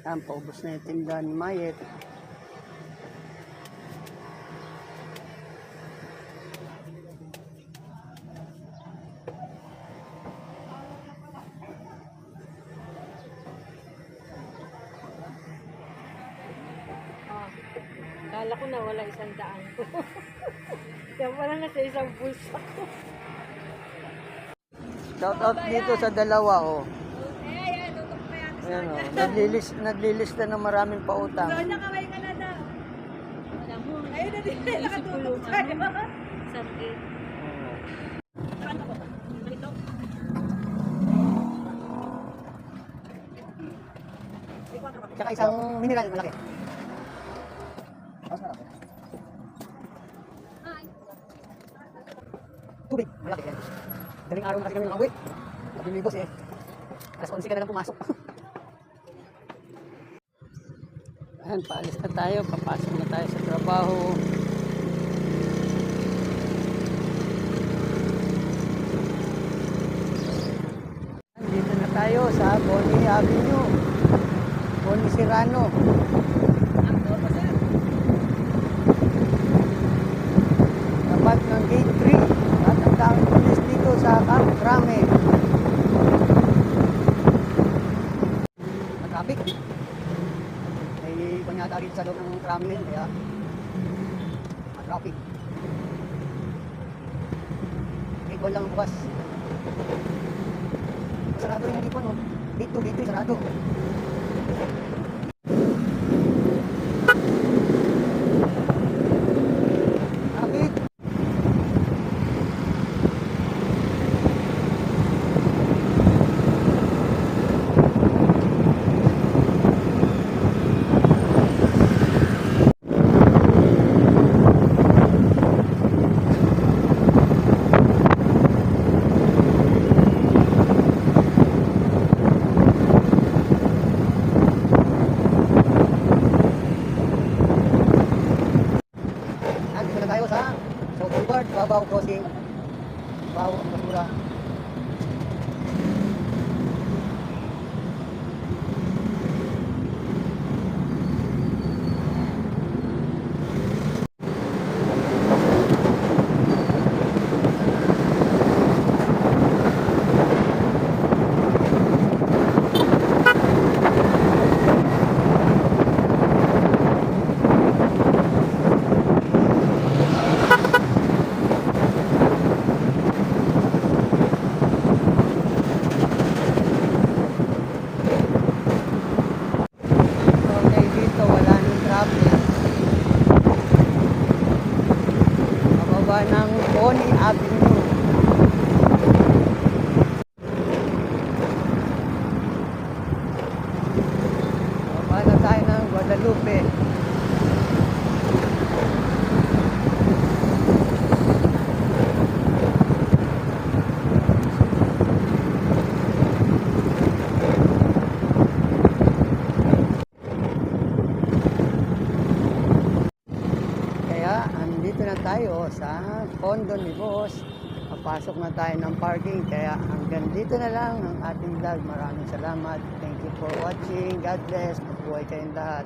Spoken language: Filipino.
Yan, paubos na yung tindahan ni Mayet. Kala ko na wala 100. Kaya wala na sa isang bulsa. Shout out dito sa dalawa, oh. Ayan, tutok pa yan. Ayan, oh. Naglilista ng maraming pautang. So, nakaway ka na daw. Alam mo, ayun na din. Nakatutok tayo. Sakit. Saan ako? Dito? Tsaka isang mineral malaki. Tubig, malaki yan. Daling araw na kasi kami nakauwi. Sabi ni boss eh. Alas 11 ka na lang pumasok. Ayan, paalis na tayo. Papasok na tayo sa trabaho. Dito na tayo sa Bonnie Avenue. Bonnie Serrano. Tapat ng gate 3. At ang daming pulis dito sa Camp Crame. Traffic. May kunyata rin sa loob ng Crame kaya traffic. Ikon lang bukas. Sarado rin yung ikon, no? Dito, sarado. Traffic. Tayo sa Boulevard, Babaw Crossing, Babaw Basura. Ng Bonnie Avenue. Baba na tayo ng Guadalupe. Andito na tayo sa condo ni boss. Papasok na tayo ng parking. Kaya hanggang dito na lang ang ating vlog. Maraming salamat. Thank you for watching. God bless. Mabuhay kayong lahat.